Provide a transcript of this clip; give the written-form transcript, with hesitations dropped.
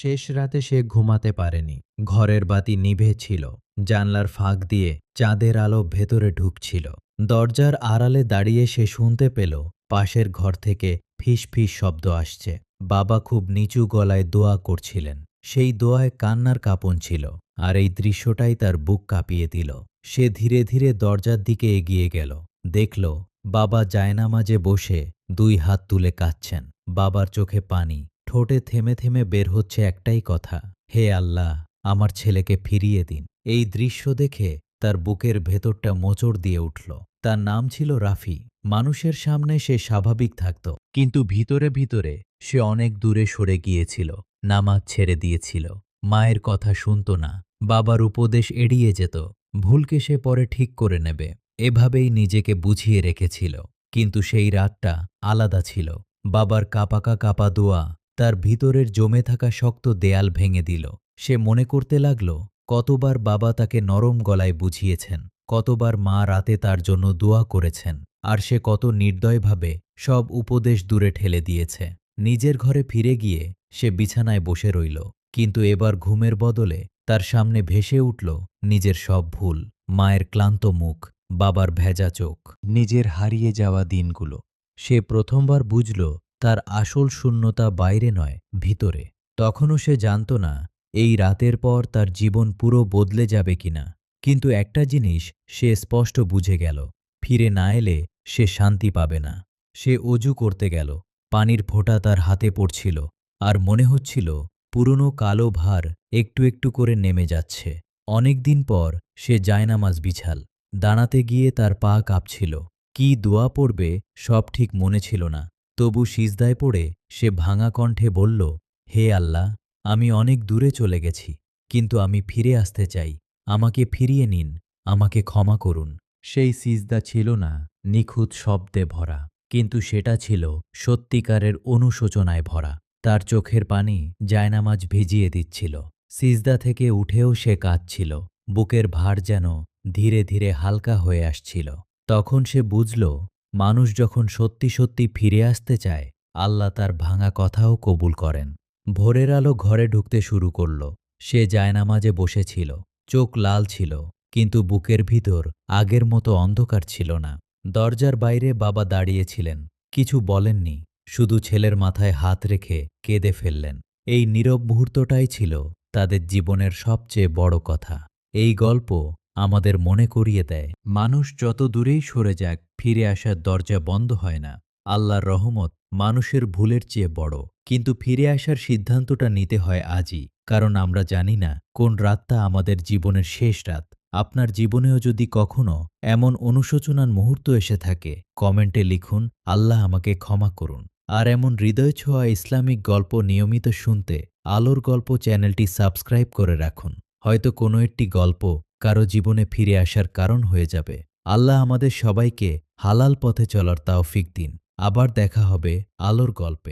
শেষ রাতে সে ঘুমাতে পারেনি। ঘরের বাতি নিভে ছিল। জানলার ফাঁক দিয়ে চাঁদের আলো ভেতরে ঢুকছিল। দরজার আড়ালে দাঁড়িয়ে সে শুনতে পেল পাশের ঘর থেকে ফিস ফিস শব্দ আসছে। বাবা খুব নিচু গলায় দোয়া করছিলেন। সেই দোয়ায় কান্নার কাঁপন ছিল। আর এই দৃশ্যটাই তার বুক কাঁপিয়ে দিল। সে ধীরে ধীরে দরজার দিকে এগিয়ে গেল। দেখল বাবা জায়নামাজে বসে দুই হাত তুলে কাঁদছেন। বাবার চোখে পানি, ঠোঁটে থেমে থেমে বের হচ্ছে একটাই কথা, হে আল্লাহ, আমার ছেলেকে ফিরিয়ে দিন। এই দৃশ্য দেখে তার বুকের ভেতরটা মোচড় দিয়ে উঠল। তার নাম ছিল রাফি। মানুষের সামনে সে স্বাভাবিক থাকত, কিন্তু ভিতরে ভিতরে সে অনেক দূরে সরে গিয়েছিল। নামাজ ছেড়ে দিয়েছিল, মায়ের কথা শুনত না, বাবার উপদেশ এড়িয়ে যেত। ভুলকে সে পরে ঠিক করে নেবে, এভাবেই নিজেকে বুঝিয়ে রেখেছিল। কিন্তু সেই রাতটা আলাদা ছিল। বাবার কাঁপা কাঁপা দোয়া তার ভিতরের জমে থাকা শক্ত দেয়াল ভেঙে দিল। সে মনে করতে লাগল কতবার বাবা তাকে নরম গলায় বুঝিয়েছেন, কতবার মা রাতে তার জন্য দোয়া করেছেন, আর সে কত নির্দয়ভাবে সব উপদেশ দূরে ঠেলে দিয়েছে। নিজের ঘরে ফিরে গিয়ে সে বিছানায় বসে রইল। কিন্তু এবার ঘুমের বদলে তার সামনে ভেসে উঠল নিজের সব ভুল, মায়ের ক্লান্ত মুখ, বাবার ভেজা চোখ, নিজের হারিয়ে যাওয়া দিনগুলো। সে প্রথমবার বুঝল তার আসল শূন্যতা বাইরে নয়, ভিতরে। তখনও সে জানত না এই রাতের পর তার জীবন পুরো বদলে যাবে কিনা। কিন্তু একটা জিনিস সে স্পষ্ট বুঝে গেল, ফিরে না এলে সে শান্তি পাবে না। সে অজু করতে গেল। পানির ফোঁটা তার হাতে পড়ছিল, আর মনে হচ্ছিল পুরনো কালো ভার একটু একটু করে নেমে যাচ্ছে। অনেক দিন পর সে জায়নামাজ বিছাল। দাঁড়াতে গিয়ে তার পা কাঁপছিল। কি দোয়া পড়বে সব ঠিক মনে ছিল না। তবু সিজদায় পড়ে সে ভাঙা কণ্ঠে বলল, হে আল্লাহ, আমি অনেক দূরে চলে গেছি, কিন্তু আমি ফিরে আসতে চাই। আমাকে ফিরিয়ে নিন, আমাকে ক্ষমা করুন। সেই সিজদা ছিল না নিখুঁত শব্দে ভরা, কিন্তু সেটা ছিল সত্যিকারের অনুশোচনায় ভরা। তার চোখের পানি জায়নামাজ ভিজিয়ে দিচ্ছিল। সিজদা থেকে উঠেও সে কাঁদছিল। বুকের ভার যেন ধীরে ধীরে হালকা হয়ে আসছিল। তখন সে বুঝল, মানুষ যখন সত্যি সত্যি ফিরে আসতে চায়, আল্লাহ তার ভাঙা কথাও কবুল করেন। ভোরের আলো ঘরে ঢুকতে শুরু করল। সে জায়নামাজে বসেছিল। চোখ লাল ছিল, কিন্তু বুকের ভিতর আগের মতো অন্ধকার ছিল না। দরজার বাইরে বাবা দাঁড়িয়েছিলেন, কিছু বলেননি, শুধু ছেলের মাথায় হাত রেখে কেঁদে ফেললেন। এই নীরব মুহূর্তটাই ছিল তাদের জীবনের সবচেয়ে বড় কথা। এই গল্প আমাদের মনে করিয়ে দেয়, মানুষ যত দূরেই সরে যাক, ফিরে আসার দরজা বন্ধ হয় না। আল্লাহর রহমত মানুষের ভুলের চেয়ে বড়, কিন্তু ফিরে আসার সিদ্ধান্তটা নিতে হয় আজই, কারণ আমরা জানি না কোন রাতটা আমাদের জীবনের শেষ রাত। আপনার জীবনেও যদি কখনো এমন অনুশোচনার মুহূর্ত এসে থাকে, কমেন্টে লিখুন, আল্লাহ আমাকে ক্ষমা করুন। আর এমন হৃদয় ছোঁয়া ইসলামিক গল্প নিয়মিত শুনতে আলোর গল্প চ্যানেলটি সাবস্ক্রাইব করে রাখুন। হয়তো কোনো একটি গল্প কারো জীবনে ফিরে আসার কারণ হয়ে যাবে। আল্লাহ আমাদের সবাইকে হালাল পথে চলার তৌফিক দিন। আবার দেখা হবে আলোর গল্পে।